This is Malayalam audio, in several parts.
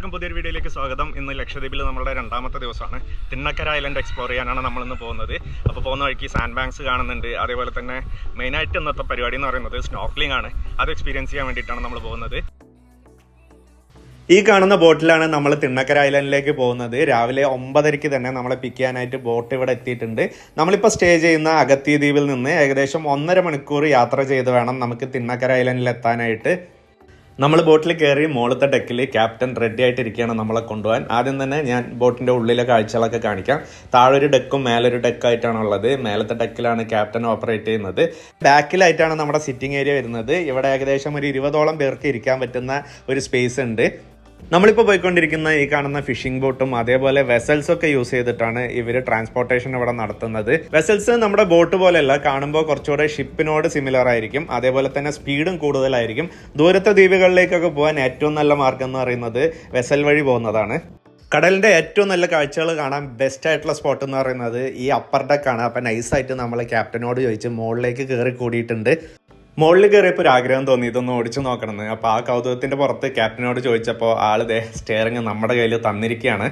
എല്ലാവർക്കും പുതിയൊരു വീഡിയോയിലേക്ക് സ്വാഗതം. ഇന്ന് ലക്ഷദ്വീപിൽ നമ്മുടെ രണ്ടാമത്തെ ദിവസമാണ്. തിന്നക്കര ഐലൻഡ് എക്സ്പ്ലോർ ചെയ്യാനാണ് നമ്മളിന്ന് പോകുന്നത്. അപ്പോൾ പോകുന്ന വഴിക്ക് സാൻഡ് ബാങ്ക്സ് കാണുന്നുണ്ട്. അതേപോലെ തന്നെ മെയിനായിട്ട് ഇന്നത്തെ പരിപാടി എന്ന് പറയുന്നത് സ്നോർക്ലിംഗ് ആണ്. അത് എക്സ്പീരിയൻസ് ചെയ്യാൻ വേണ്ടിയിട്ടാണ് നമ്മൾ പോകുന്നത്. ഈ കാണുന്ന ബോട്ടിലാണ് നമ്മൾ തിണ്ണക്കര ഐലൻഡിലേക്ക് പോകുന്നത്. രാവിലെ 9:30 തന്നെ നമ്മളെ പിക്ക് ചെയ്യാനായിട്ട് ബോട്ട് ഇവിടെ എത്തിയിട്ടുണ്ട്. നമ്മളിപ്പോൾ സ്റ്റേ ചെയ്യുന്ന അഗത്തി ദ്വീപിൽ നിന്ന് ഏകദേശം 1.5 മണിക്കൂർ യാത്ര ചെയ്ത് വേണം നമുക്ക് തിണ്ണക്കര ഐലൻഡിൽ എത്താനായിട്ട്. നമ്മൾ ബോട്ടിൽ കയറി മുകളിലത്തെ ഡെക്കിൽ ക്യാപ്റ്റൻ റെഡി ആയിട്ടിരിക്കുകയാണ് നമ്മളെ കൊണ്ടുപോകാൻ. ആദ്യം തന്നെ ഞാൻ ബോട്ടിൻ്റെ ഉള്ളിലെ കാഴ്ചകളൊക്കെ കാണിക്കാം. താഴൊരു ഡെക്കും മേലൊരു ഡെക്കായിട്ടാണ് ഉള്ളത്. മേലത്തെ ഡെക്കിലാണ് ക്യാപ്റ്റൻ ഓപ്പറേറ്റ് ചെയ്യുന്നത്. ബാക്കിലായിട്ടാണ് നമ്മുടെ സിറ്റിംഗ് ഏരിയ വരുന്നത്. ഇവിടെ ഏകദേശം ഒരു 20ഓളം പേർക്ക് ഇരിക്കാൻ പറ്റുന്ന ഒരു സ്പേസ് ഉണ്ട്. നമ്മളിപ്പോൾ പോയിക്കൊണ്ടിരിക്കുന്ന ഈ കാണുന്ന ഫിഷിംഗ് ബോട്ടും അതേപോലെ വെസൽസ് ഒക്കെ യൂസ് ചെയ്തിട്ടാണ് ഇവർ ട്രാൻസ്പോർട്ടേഷൻ ഇവിടെ നടത്തുന്നത്. വെസൽസ് നമ്മുടെ ബോട്ട് പോലെയല്ല, കാണുമ്പോൾ കുറച്ചുകൂടെ ഷിപ്പിനോട് സിമിലർ ആയിരിക്കും. അതേപോലെ തന്നെ സ്പീഡും കൂടുതലായിരിക്കും. ദൂരത്തെ ദ്വീപുകളിലേക്കൊക്കെ പോകാൻ ഏറ്റവും നല്ല മാർഗം എന്ന് പറയുന്നത് വെസൽ വഴി പോകുന്നതാണ്. കടലിൻ്റെ ഏറ്റവും നല്ല കാഴ്ചകൾ കാണാൻ ബെസ്റ്റ് ആയിട്ടുള്ള സ്പോട്ട് എന്ന് പറയുന്നത് ഈ അപ്പർ ഡെക്കാണ്. അപ്പം നൈസായിട്ട് നമ്മൾ ക്യാപ്റ്റനോട് ചോദിച്ച് മുകളിലേക്ക് കയറി കൂടിയിട്ടുണ്ട്. മുകളിൽ കയറിയപ്പോൾ ഒരു ആഗ്രഹം തോന്നി ഇതൊന്ന് ഓടിച്ചു നോക്കണമെന്ന്. അപ്പോൾ ആ കൗതുകത്തിൻ്റെ പുറത്ത് ക്യാപ്റ്റനോട് ചോദിച്ചപ്പോൾ ആൾ സ്റ്റെയറിങ് നമ്മുടെ കയ്യിൽ തന്നിരിക്കുകയാണ്.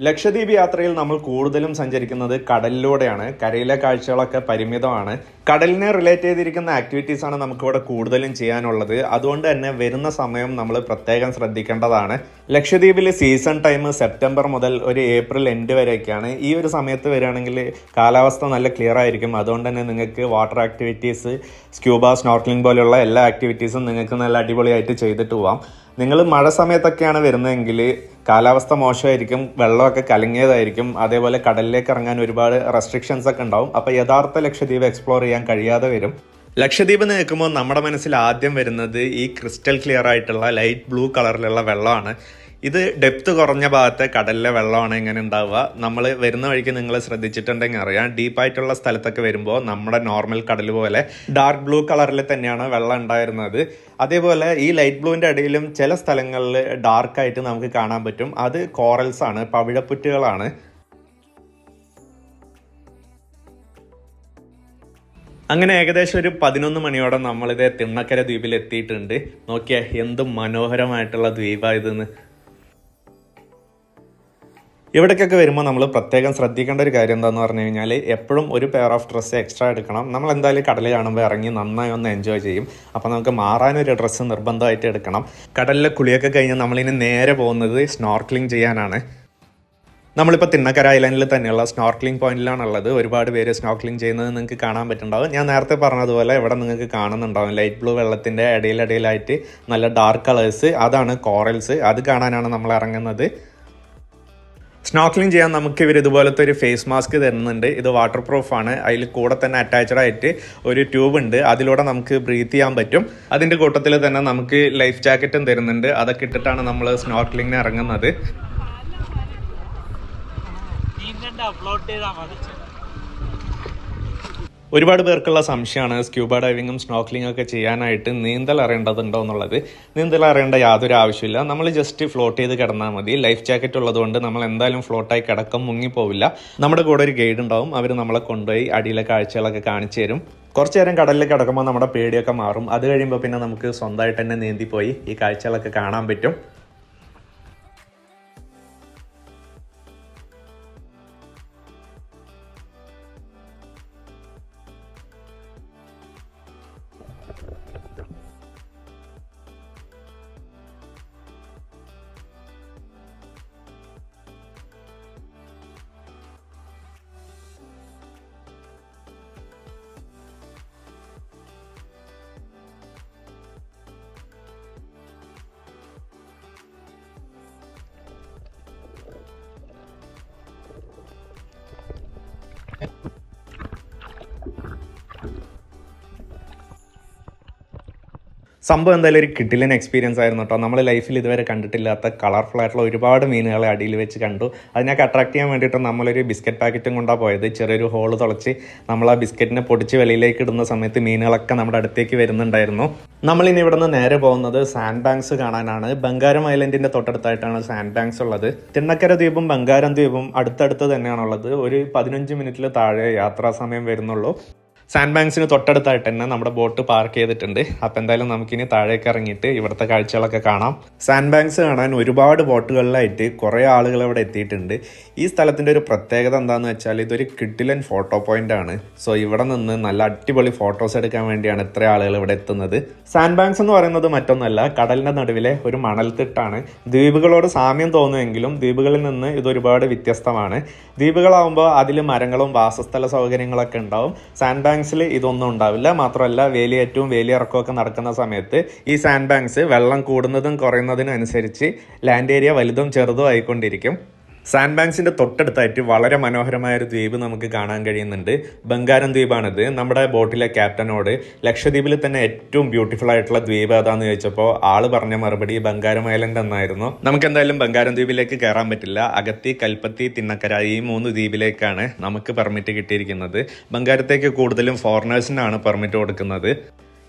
ലക്ഷദ്വീപ് യാത്രയിൽ നമ്മൾ കൂടുതലും സഞ്ചരിക്കുന്നത് കടലിലൂടെയാണ്. കരയിലെ കാഴ്ചകളൊക്കെ പരിമിതമാണ്. കടലിനെ റിലേറ്റ് ചെയ്തിരിക്കുന്ന ആക്ടിവിറ്റീസാണ് നമുക്കിവിടെ കൂടുതലും ചെയ്യാനുള്ളത്. അതുകൊണ്ട് തന്നെ വരുന്ന സമയം നമ്മൾ പ്രത്യേകം ശ്രദ്ധിക്കേണ്ടതാണ്. ലക്ഷദ്വീപിൽ സീസൺ ടൈം സെപ്റ്റംബർ മുതൽ ഒരു ഏപ്രിൽ എൻഡ് വരെയൊക്കെയാണ്. ഈ ഒരു സമയത്ത് വരികയാണെങ്കിൽ കാലാവസ്ഥ നല്ല ക്ലിയർ ആയിരിക്കും. അതുകൊണ്ട് തന്നെ നിങ്ങൾക്ക് വാട്ടർ ആക്ടിവിറ്റീസ്, സ്ക്യൂബ, സ്നോർക്ലിംഗ് പോലെയുള്ള എല്ലാ ആക്ടിവിറ്റീസും നിങ്ങൾക്ക് നല്ല അടിപൊളിയായിട്ട് ചെയ്തിട്ട് പോവാം. നിങ്ങൾ മഴ സമയത്തൊക്കെയാണ് വരുന്നതെങ്കിൽ കാലാവസ്ഥ മോശമായിരിക്കും, വെള്ളമൊക്കെ കലങ്ങിയതായിരിക്കും. അതേപോലെ കടലിലേക്ക് ഇറങ്ങാൻ ഒരുപാട് റെസ്ട്രിക്ഷൻസ് ഒക്കെ ഉണ്ടാവും. അപ്പോൾ യഥാർത്ഥ ലക്ഷദ്വീപ് എക്സ്പ്ലോർ ചെയ്യാൻ കഴിയാതെ വരും. ലക്ഷദ്വീപ് നിൽക്കുമ്പോൾ നമ്മുടെ മനസ്സിൽ ആദ്യം വരുന്നത് ഈ ക്രിസ്റ്റൽ ക്ലിയർ ആയിട്ടുള്ള ലൈറ്റ് ബ്ലൂ കളറിലുള്ള വെള്ളമാണ്. ഇത് ഡെപ്ത് കുറഞ്ഞ ഭാഗത്തെ കടലിലെ വെള്ളമാണ് ഇങ്ങനെ ഉണ്ടാവുക. നമ്മൾ വരുന്ന വഴിക്ക് നിങ്ങൾ ശ്രദ്ധിച്ചിട്ടുണ്ടെങ്കിൽ അറിയാം, ഡീപ്പായിട്ടുള്ള സ്ഥലത്തൊക്കെ വരുമ്പോൾ നമ്മുടെ നോർമൽ കടൽ പോലെ ഡാർക്ക് ബ്ലൂ കളറിൽ തന്നെയാണ് വെള്ളം ഉണ്ടായിരുന്നത്. അതേപോലെ ഈ ലൈറ്റ് ബ്ലൂവിൻ്റെ ഇടയിലും ചില സ്ഥലങ്ങളിൽ ഡാർക്കായിട്ട് നമുക്ക് കാണാൻ പറ്റും. അത് കോറൽസ് ആണ്, പവിഴപ്പുറ്റുകളാണ്. അങ്ങനെ ഏകദേശം ഒരു 11 മണിയോടെ നമ്മളിത് തിണ്ണക്കര ദ്വീപിൽ എത്തിയിട്ടുണ്ട്. നോക്കിയാൽ എന്ത് മനോഹരമായിട്ടുള്ള ദ്വീപായതെന്ന്. ഇവിടേക്കൊക്കെ വരുമ്പോൾ നമ്മൾ പ്രത്യേകം ശ്രദ്ധിക്കേണ്ട ഒരു കാര്യം എന്താണെന്ന് പറഞ്ഞു കഴിഞ്ഞാൽ എപ്പോഴും ഒരു പെയർ ഓഫ് ഡ്രസ്സ് എക്സ്ട്രാ എടുക്കണം. നമ്മൾ എന്തായാലും കടൽ കാണുമ്പോൾ ഇറങ്ങി നന്നായി ഒന്ന് എൻജോയ് ചെയ്യും. അപ്പോൾ നമുക്ക് മാറാനൊരു ഡ്രസ്സ് നിർബന്ധമായിട്ട് എടുക്കണം. കടലിലെ കുളിയൊക്കെ കഴിഞ്ഞ് നമ്മളിനി നേരെ പോകുന്നത് സ്നോർക്ലിംഗ് ചെയ്യാനാണ്. നമ്മളിപ്പോൾ തിണ്ണക്കര ഐലൻഡിൽ തന്നെയുള്ള സ്നോർക്ലിംഗ് പോയിന്റിലാണുള്ളത്. ഒരുപാട് പേര് സ്നോർക്ലിംഗ് ചെയ്യുന്നത് നിങ്ങൾക്ക് കാണാൻ പറ്റുന്നുണ്ടാവും. ഞാൻ നേരത്തെ പറഞ്ഞതുപോലെ ഇവിടെ നിങ്ങൾക്ക് കാണുന്നുണ്ടാവും ലൈറ്റ് ബ്ലൂ വെള്ളത്തിൻ്റെ ഇടയിലായിട്ട് നല്ല ഡാർക്ക് കളേഴ്സ്, അതാണ് കോറൽസ്. അത് കാണാനാണ് നമ്മൾ ഇറങ്ങുന്നത്. സ്നോർക്ലിംഗ് ചെയ്യാൻ നമുക്ക് ഇവർ ഇതുപോലത്തെ ഒരു ഫേസ് മാസ്ക് തരുന്നുണ്ട്. ഇത് വാട്ടർ പ്രൂഫാണ്. അതിൽ കൂടെ തന്നെ അറ്റാച്ച്ഡ് ആയിട്ട് ഒരു ട്യൂബ് ഉണ്ട്. അതിലൂടെ നമുക്ക് ബ്രീത്ത് ചെയ്യാൻ പറ്റും. അതിൻ്റെ കൂട്ടത്തിൽ തന്നെ നമുക്ക് ലൈഫ് ജാക്കറ്റും തരുന്നുണ്ട്. അതൊക്കെ ഇട്ടിട്ടാണ് നമ്മൾ സ്നോർക്ലിങ്ങിന് ഇറങ്ങുന്നത്. ഒരുപാട് പേർക്കുള്ള സംശയമാണ് സ്ക്യൂബ ഡൈവിങ്ങും സ്നോർക്ലിംഗ് ഒക്കെ ചെയ്യാനായിട്ട് നീന്തൽ അറിയേണ്ടതുണ്ടോ എന്നുള്ളത്. നീന്തൽ അറിയേണ്ട യാതൊരു ആവശ്യമില്ല. നമ്മൾ ജസ്റ്റ് ഫ്ലോട്ട് ചെയ്ത് കിടന്നാൽ മതി. ലൈഫ് ജാക്കറ്റ് ഉള്ളതുകൊണ്ട് നമ്മൾ എന്തായാലും ഫ്ലോട്ടായി കിടക്കും, മുങ്ങിപ്പോവില്ല. നമ്മുടെ കൂടെ ഒരു ഗൈഡ് ഉണ്ടാവും. അവർ നമ്മളെ കൊണ്ടുപോയി അടിയിലെ കാഴ്ചകളൊക്കെ കാണിച്ചു തരും. കുറച്ചു നേരം കടലിൽ കിടക്കുമ്പോൾ നമ്മുടെ പേടിയൊക്കെ മാറും. അത് കഴിയുമ്പോൾ പിന്നെ നമുക്ക് സ്വന്തമായിട്ട് തന്നെ നീന്തിപ്പോയി ഈ കാഴ്ചകളൊക്കെ കാണാൻ പറ്റും. സംഭവം എന്തായാലും ഒരു കിടിലൻ എക്സ്പീരിയൻസ് ആയിരുന്നു കേട്ടോ. നമ്മൾ ലൈഫിൽ ഇതുവരെ കണ്ടിട്ടില്ലാത്ത കളർഫുൾ ആയിട്ടുള്ള ഒരുപാട് മീനുകളെ അടിയിൽ വെച്ച് കണ്ടു. അതിനൊക്കെ അട്രാക്ട് ചെയ്യാൻ വേണ്ടിയിട്ട് നമ്മളൊരു ബിസ്ക്കറ്റ് പാക്കറ്റും കൊണ്ടാണ് പോയത്. ചെറിയൊരു ഹോള് തുളച്ച് നമ്മൾ ആ ബിസ്ക്കറ്റിനെ പൊടിച്ച് വെളിയിലേക്ക് ഇടുന്ന സമയത്ത് മീനുകളൊക്കെ നമ്മുടെ അടുത്തേക്ക് വരുന്നുണ്ടായിരുന്നു. നമ്മളിനി ഇവിടെ നിന്ന് നേരെ പോകുന്നത് സാൻഡ് ബാങ്ക്സ് കാണാനാണ്. ബംഗാരം ഐലൻഡിൻ്റെ തൊട്ടടുത്തായിട്ടാണ് സാൻഡ് ബാങ്ക്സ് ഉള്ളത്. തിണ്ണക്കര ദ്വീപും ബംഗാരം ദ്വീപും അടുത്തടുത്ത് തന്നെയാണുള്ളത്. ഒരു 15 മിനിറ്റിൽ താഴെ യാത്രാ സമയം വരുന്നുള്ളൂ. സാൻഡ് ബാങ്ക്സിന് തൊട്ടടുത്തായിട്ട് തന്നെ നമ്മുടെ ബോട്ട് പാർക്ക് ചെയ്തിട്ടുണ്ട്. അപ്പം എന്തായാലും നമുക്കിനി താഴേക്ക് ഇറങ്ങിയിട്ട് ഇവിടുത്തെ കാഴ്ചകളൊക്കെ കാണാം. സാൻഡ് ബാങ്ക്സ് കാണാൻ ഒരുപാട് ബോട്ടുകളിലായിട്ട് കുറേ ആളുകൾ ഇവിടെ എത്തിയിട്ടുണ്ട്. ഈ സ്ഥലത്തിൻ്റെ ഒരു പ്രത്യേകത എന്താണെന്ന് വെച്ചാൽ ഇതൊരു കിടിലൻ ഫോട്ടോ പോയിന്റ് ആണ്. സോ ഇവിടെ നിന്ന് നല്ല അടിപൊളി ഫോട്ടോസ് എടുക്കാൻ വേണ്ടിയാണ് ഇത്ര ആളുകൾ ഇവിടെ എത്തുന്നത്. സാൻഡ് ബാങ്ക്സ് എന്ന് പറയുന്നത് മറ്റൊന്നല്ല, കടലിൻ്റെ നടുവിലെ ഒരു മണൽത്തിട്ടാണ്. ദ്വീപുകളോട് സാമ്യം തോന്നുമെങ്കിലും ദ്വീപുകളിൽ നിന്ന് ഇത് ഒരുപാട് വ്യത്യസ്തമാണ്. ദ്വീപുകളാവുമ്പോൾ അതിൽ മരങ്ങളും വാസസ്ഥല സൗകര്യങ്ങളൊക്കെ ഉണ്ടാവും. സാൻഡ് ബാങ്ക്സിൽ ഇതൊന്നും ഉണ്ടാവില്ല. മാത്രമല്ല വേലിയേറ്റവും വേലിയിറക്കമൊക്കെ നടക്കുന്ന സമയത്ത് ഈ സാൻഡ് ബാങ്ക്സ് വെള്ളം കൂടുന്നതും കുറയുന്നതിനനുസരിച്ച് ലാൻഡ് ഏരിയ വലുതും ചെറുതും ആയിക്കൊണ്ടിരിക്കും. സാൻഡ് ബാങ്ക്സിൻ്റെ തൊട്ടടുത്തായിട്ട് വളരെ മനോഹരമായ ഒരു ദ്വീപ് നമുക്ക് കാണാൻ കഴിയുന്നുണ്ട്. ബംഗാരം ദ്വീപാണിത്. നമ്മുടെ ബോട്ടിലെ ക്യാപ്റ്റനോട് ലക്ഷദ്വീപിൽ തന്നെ ഏറ്റവും ബ്യൂട്ടിഫുൾ ആയിട്ടുള്ള ദ്വീപ് ഏതാന്ന് ചോദിച്ചപ്പോൾ ആള് പറഞ്ഞ മറുപടി ബംഗാരം ഐലൻഡ് എന്നായിരുന്നു. നമുക്ക് എന്തായാലും ബംഗാരം ദ്വീപിലേക്ക് കയറാൻ പറ്റില്ല. അഗത്തി, കൽപ്പത്തി, തിണ്ണക്കര ഈ 3 ദ്വീപിലേക്കാണ് നമുക്ക് പെർമിറ്റ് കിട്ടിയിരിക്കുന്നത്. ബംഗാരത്തേക്ക് കൂടുതലും ഫോറിനേഴ്സിനാണ് പെർമിറ്റ് കൊടുക്കുന്നത്.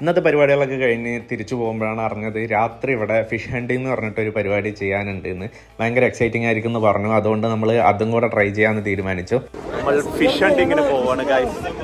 ഇന്നത്തെ പരിപാടികളൊക്കെ കഴിഞ്ഞ് തിരിച്ചു പോകുമ്പോഴാണ് അറിഞ്ഞത് രാത്രി ഇവിടെ ഫിഷ് ഹണ്ടിങ് എന്ന് പറഞ്ഞിട്ടൊരു പരിപാടി ചെയ്യാനുണ്ട് എന്ന്. ഭയങ്കര എക്സൈറ്റിംഗ് ആയിരിക്കും എന്ന് പറഞ്ഞു. അതുകൊണ്ട് നമ്മൾ അതും കൂടെ ട്രൈ ചെയ്യാമെന്ന് തീരുമാനിച്ചു. നമ്മൾ ഫിഷ് ഹണ്ടിങ്ങിന് പോവാണ് ഗൈസ്.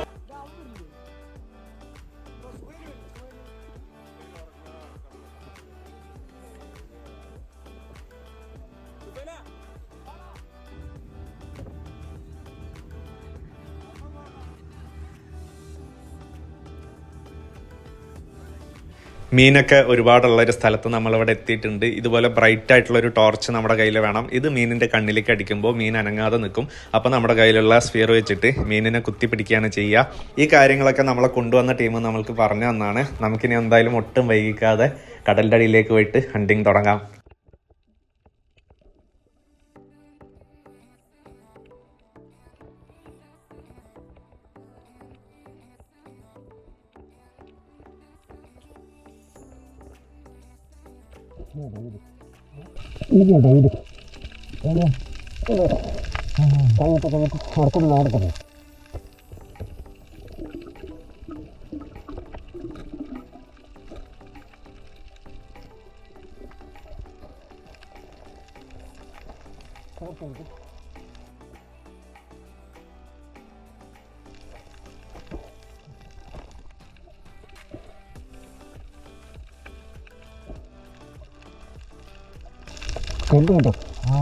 മീനൊക്കെ ഒരുപാടുള്ളൊരു സ്ഥലത്ത് നമ്മളിവിടെ എത്തിയിട്ടുണ്ട്. ഇതുപോലെ ബ്രൈറ്റ് ആയിട്ടുള്ളൊരു ടോർച്ച് നമ്മുടെ കയ്യിൽ വേണം. ഇത് മീനിൻ്റെ കണ്ണിലേക്ക് അടിക്കുമ്പോൾ മീൻ അനങ്ങാതെ നിൽക്കും. അപ്പോൾ നമ്മുടെ കയ്യിലുള്ള സ്ഫിയർ വെച്ചിട്ട് മീനിനെ കുത്തിപ്പിടിക്കുകയാണ് ചെയ്യുക. ഈ കാര്യങ്ങളൊക്കെ നമ്മളെ കൊണ്ടുവന്ന ടീം നമ്മൾക്ക് പറഞ്ഞു തന്നാണ്. നമുക്കിനി എന്തായാലും ഒട്ടും വൈകിക്കാതെ കടലിൻ്റെ അടിയിലേക്ക് പോയിട്ട് ഹണ്ടിങ് തുടങ്ങാം. കേട്ടോ ആ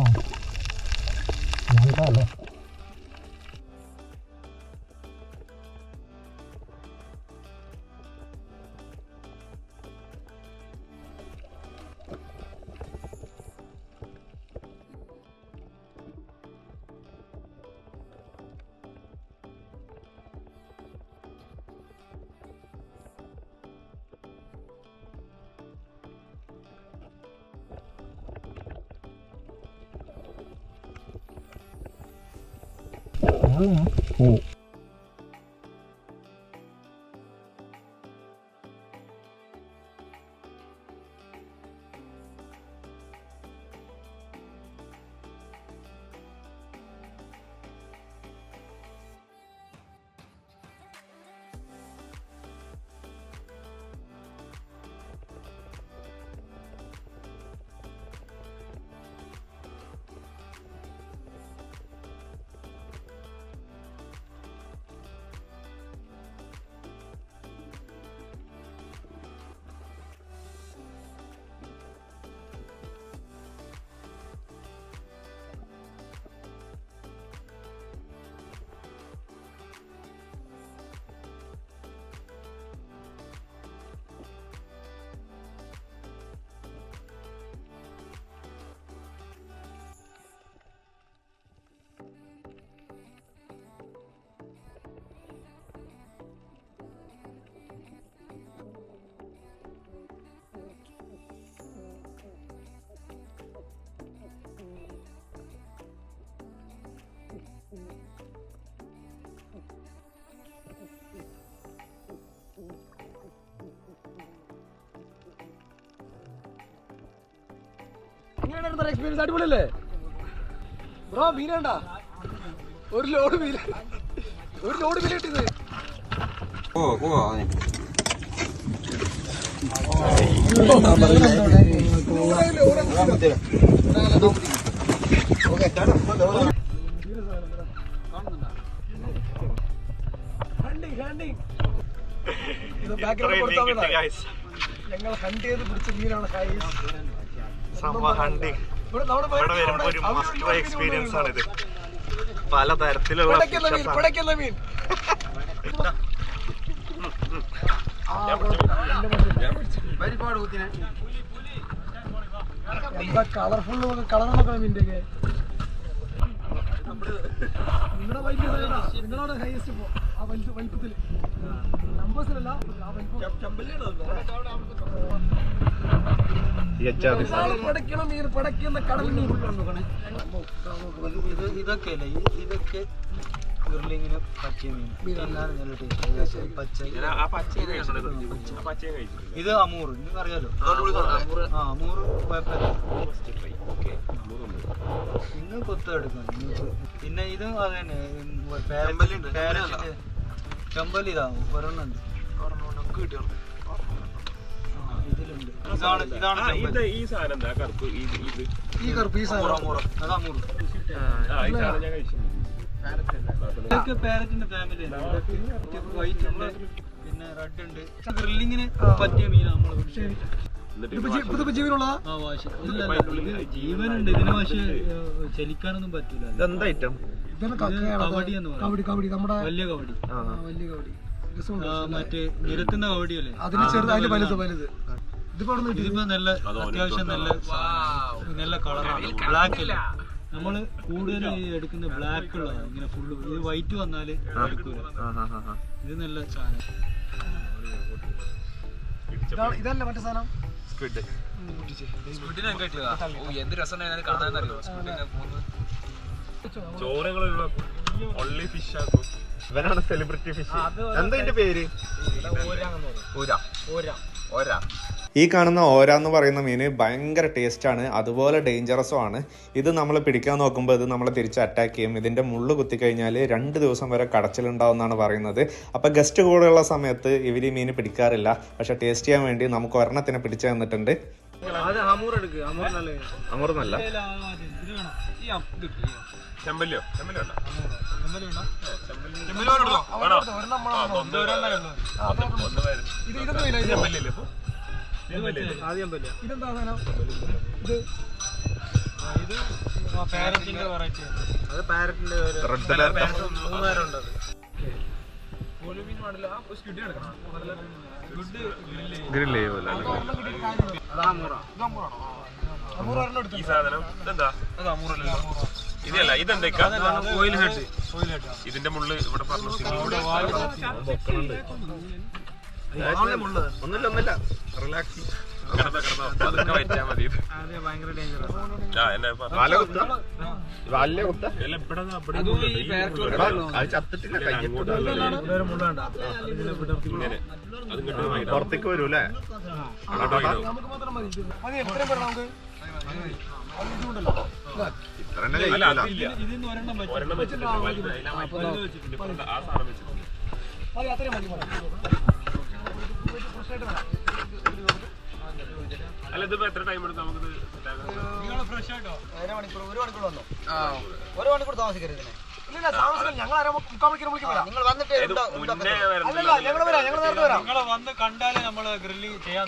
ഞങ്ങൾക്കല്ലേ 오. എക്സ്പീരിയൻസ് അടിപൊളിയല്ലേ ബ്രോ? മീനണ്ട ഒരു ലോഡ് മീൻ കിട്ടിയത്. ഞങ്ങൾ ഹണ്ട് ചെയ്ത് പിടിച്ച മീനാണ് എക്സ്പീരിയൻസ് ആണിത്. പലതരത്തിലുള്ള മീൻ. എന്താ കളർഫുള്ള് കളർ നോക്കണം മീൻ്റെ ഒക്കെ. നിങ്ങളുടെ നിങ്ങളോട് ഹൈസ്റ്റ് പോ ആ വലിപ്പത്തില് നമ്പേഴ്സിലല്ല പടയ്ക്കണ മീൻ പടയ്ക്കുന്ന കടൽ മീൻ. ഇതൊക്കെ ഇത് അമൂർ അറിയാലോ. അമൂർ നിങ്ങൾ കൊത്തെടുക്കാം. പിന്നെ ഇത് അത് തന്നെ ചെമ്പല്ലി. ഇതാ ഒരെണ്ണം ഉണ്ട്. ഇതിലുണ്ട്. ഇതാണ് ഈ സാധനം. ഈ കറുപ്പ് ഈ സാധനം അത് അമൂർ. ഇതൊക്കെ പാരറ്റിന്റെ ഫാമിലി. വൈറ്റ് ഉണ്ട്, പിന്നെ റെഡ് ഉണ്ട്. ഗ്രില്ലിങ്ങിന് പറ്റിയ മീനാണ് നമ്മള്. ജീവനുണ്ട് ഇതിന്, പക്ഷെ ചലിക്കാനൊന്നും പറ്റൂല. എന്താ ഐറ്റം? കബഡി എന്ന് പറയും. വലിയ കബഡി. മറ്റേ നിരത്തുന്ന കബഡിയല്ലേ, അതിന് ചെറുതായിട്ട് വലുത്. ഇതിപ്പോ നല്ല അത്യാവശ്യം നല്ല കളറാണ്. ബ്ലാക്ക് അല്ലേ നമ്മള് കൂടുതൽ എടുക്കുന്ന ബ്ലാക്ക് ഉള്ളതാണ്. ഇങ്ങനെ ഫുള്ള് ഇത് വൈറ്റ് വന്നാല് എടുക്കൂല. ഇത് നല്ല സാധനം. ഇതല്ല മറ്റേ സാധനം എന്ത് രസം കാണാനറിയോ. ഇവനാണ് സെലിബ്രിറ്റി ഫിഷ്. എന്താ ഇതിന്റെ പേര്? ഈ കാണുന്ന ഓര എന്ന് പറയുന്ന മീന് ഭയങ്കര ടേസ്റ്റാണ്, അതുപോലെ ഡേഞ്ചറസും ആണ്. ഇത് നമ്മൾ പിടിക്കാൻ നോക്കുമ്പോൾ ഇത് നമ്മളെ തിരിച്ച് അറ്റാക്ക് ചെയ്യും. ഇതിൻ്റെ മുള്ളു കുത്തിക്കഴിഞ്ഞാൽ 2 ദിവസം വരെ കടച്ചിലുണ്ടാവുമെന്നാണ് പറയുന്നത്. അപ്പോൾ ഗസ്റ്റ് കൂടെയുള്ള സമയത്ത് ഇവർ ഈ മീൻ പിടിക്കാറില്ല. പക്ഷെ ടേസ്റ്റ് ചെയ്യാൻ വേണ്ടി നമുക്ക് ഒരെണ്ണത്തിനെ പിടിച്ചു തന്നിട്ടുണ്ട്. അമൂർന്നല്ല, ചെമ്പല്ലിയോ? ഈ സാധനം ഇതെന്താ? ഇതല്ല, ഇതെന്തൊക്കെ? ഇതിന്റെ മുള്ള് ഇവിടെ പറഞ്ഞു. ഒന്നുമില്ല, റിലാക്സ്. വെച്ചാൽ മതി. പുറത്തേക്ക് വരൂല്ലേ? അല്ല, ഇതിപ്പോ എത്ര ടൈം എടുക്കും നമുക്ക്? ഒരു മണിക്കൂർ താമസിക്കരുത്. വന്ന് കണ്ടാലേ നമ്മള് ഗ്രില്ലിംഗ് ചെയ്യാൻ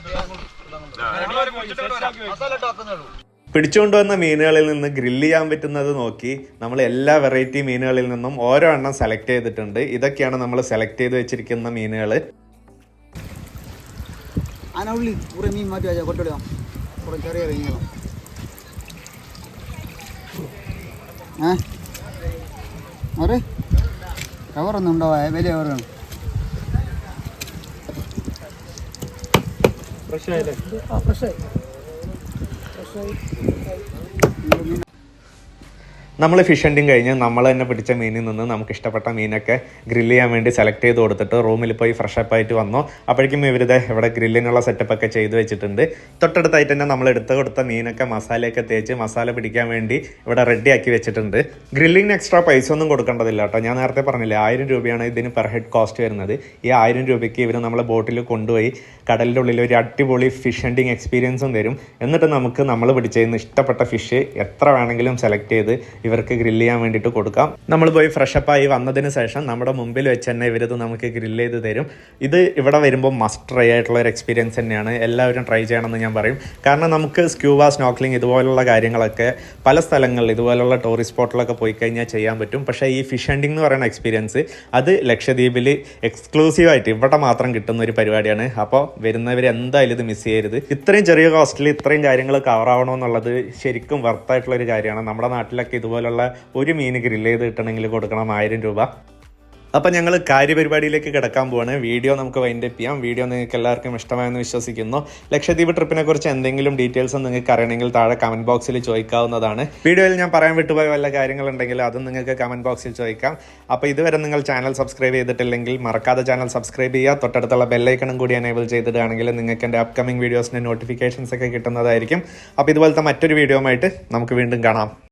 പിടിച്ചുകൊണ്ടുവന്ന മീനുകളിൽ നിന്ന് ഗ്രില്ല് ചെയ്യാൻ പറ്റുന്നത് നോക്കി നമ്മൾ എല്ലാ വെറൈറ്റി മീനുകളിൽ നിന്നും ഓരോ എണ്ണം സെലക്ട് ചെയ്തിട്ടുണ്ട്. ഇതൊക്കെയാണ് നമ്മൾ സെലക്ട് ചെയ്ത് വെച്ചിരിക്കുന്ന മീനുകൾ. അതിനുള്ളിൽ കുറേ മീൻ മാറ്റി വെച്ചാൽ കൊട്ടിടാം. കുറേ ചെറിയ മീനുകളും അവരെ കവറൊന്നും ഉണ്ടാവാ? വലിയ കവറാണ്. നമ്മൾ ഫിഷ് ഹണ്ടിങ് കഴിഞ്ഞ് നമ്മൾ തന്നെ പിടിച്ച മീനിൽ നിന്ന് നമുക്ക് ഇഷ്ടപ്പെട്ട മീനൊക്കെ ഗ്രില്ല് ചെയ്യാൻ വേണ്ടി സെലക്ട് ചെയ്ത് കൊടുത്തിട്ട് റൂമിൽ പോയി ഫ്രഷ് അപ്പ് ആയിട്ട് വന്നു. അപ്പോഴേക്കും ഇവരുടെ ഇവിടെ ഗ്രില്ലിനുള്ള സെറ്റപ്പ് ഒക്കെ ചെയ്ത് വെച്ചിട്ടുണ്ട്. തൊട്ടടുത്തായിട്ട് തന്നെ നമ്മൾ എടുത്ത് കൊടുത്ത മീനൊക്കെ മസാലയൊക്കെ തേച്ച് മസാല പിടിക്കാൻ വേണ്ടി ഇവിടെ റെഡി ആക്കി വെച്ചിട്ടുണ്ട്. ഗ്രില്ലിങ്ങിന് എക്സ്ട്രാ പൈസ ഒന്നും കൊടുക്കേണ്ടതില്ല കേട്ടോ. ഞാൻ നേരത്തെ പറഞ്ഞില്ലേ 1000 രൂപയാണ് ഇതിന് പെർ ഹെഡ് കോസ്റ്റ് വരുന്നത്. ഈ 1000 രൂപയ്ക്ക് ഇവർ നമ്മളെ ബോട്ടിൽ കൊണ്ടുപോയി കടലിൻ്റെ ഉള്ളിൽ ഒരു അടിപൊളി ഫിഷ് ഹണ്ടിങ് എക്സ്പീരിയൻസും തരും. എന്നിട്ട് നമുക്ക് നമ്മൾ പിടിച്ചതിന് ഇഷ്ടപ്പെട്ട ഫിഷ് എത്ര വേണമെങ്കിലും സെലക്ട് ചെയ്ത് ഇവർക്ക് ഗ്രില്ല് ചെയ്യാൻ വേണ്ടിയിട്ട് കൊടുക്കാം. നമ്മൾ പോയി ഫ്രഷപ്പായി വന്നതിന് ശേഷം നമ്മുടെ മുമ്പിൽ വെച്ച് തന്നെ ഇവരത് നമുക്ക് ഗ്രില്ല് ചെയ്ത് തരും. ഇത് ഇവിടെ വരുമ്പോൾ മസ്റ്റ് ട്രൈ ആയിട്ടുള്ള ഒരു എക്സ്പീരിയൻസ് തന്നെയാണ്. എല്ലാവരും ട്രൈ ചെയ്യണമെന്ന് ഞാൻ പറയും. കാരണം നമുക്ക് സ്ക്യൂബ, സ്നോക്ലിംഗ് ഇതുപോലുള്ള കാര്യങ്ങളൊക്കെ പല സ്ഥലങ്ങളിൽ ഇതുപോലുള്ള ടൂറിസ്റ്റ് സ്പോട്ടിലൊക്കെ പോയി കഴിഞ്ഞാൽ ചെയ്യാൻ പറ്റും. പക്ഷേ ഈ ഫിഷ് ഹണ്ടിങ് എന്ന് പറയുന്ന എക്സ്പീരിയൻസ് അത് ലക്ഷദ്വീപിൽ എക്സ്ക്ലൂസീവായിട്ട് ഇവിടെ മാത്രം കിട്ടുന്ന ഒരു പരിപാടിയാണ്. അപ്പോൾ വരുന്നവർ എന്തായാലും ഇത് മിസ് ചെയ്യരുത്. ഇത്രയും ചെറിയ കോസ്റ്റിൽ ഇത്രയും കാര്യങ്ങൾ കവർ ആവണമെന്നുള്ളത് ശരിക്കും വർത്തായിട്ടുള്ള ഒരു കാര്യമാണ്. നമ്മുടെ നാട്ടിലൊക്കെ ഇതുപോലുള്ള ഒരു മീൻ ഗ്രില്ല് ചെയ്ത് കിട്ടണമെങ്കിൽ കൊടുക്കണം 1000 രൂപ. അപ്പം ഞങ്ങൾ കാര്യപരിപാടിയിലേക്ക് കിടക്കാൻ പോവാണ്. വീഡിയോ നമുക്ക് വൈൻഡപ്പ് ചെയ്യാം. വീഡിയോ നിങ്ങൾക്ക് എല്ലാവർക്കും ഇഷ്ടമായെന്ന് വിശ്വസിക്കുന്നു. ലക്ഷദ്വീപ് ട്രിപ്പിനെ കുറിച്ച് എന്തെങ്കിലും ഡീറ്റെയിൽസ് നിങ്ങൾക്ക് അറിയണമെങ്കിൽ താഴെ കമൻറ്റ് ബോക്സിൽ ചോദിക്കാവുന്നതാണ്. വീഡിയോയിൽ ഞാൻ പറയാൻ വിട്ടുപോയ വല്ല കാര്യങ്ങളുണ്ടെങ്കിൽ അതും നിങ്ങൾക്ക് കമൻറ്റ് ബോക്സിൽ ചോദിക്കാം. അപ്പോൾ ഇതുവരെ നിങ്ങൾ ചാനൽ സബ്സ്ക്രൈബ് ചെയ്തിട്ടില്ലെങ്കിൽ മറക്കാതെ ചാനൽ സബ്സ്ക്രൈബ് ചെയ്യുക. തൊട്ടടുത്തുള്ള ബെല്ലൈക്കണും കൂടി എനേബിൾ ചെയ്തിടുകയാണെങ്കിൽ നിങ്ങൾക്ക് എൻ്റെ അപ്കമിംഗ് വീഡിയോസിൻ്റെ നോട്ടിഫിക്കേഷൻസ് ഒക്കെ കിട്ടുന്നതായിരിക്കും. അപ്പോൾ ഇതുപോലത്തെ മറ്റൊരു വീഡിയോ ആയിട്ട് നമുക്ക് വീണ്ടും കാണാം.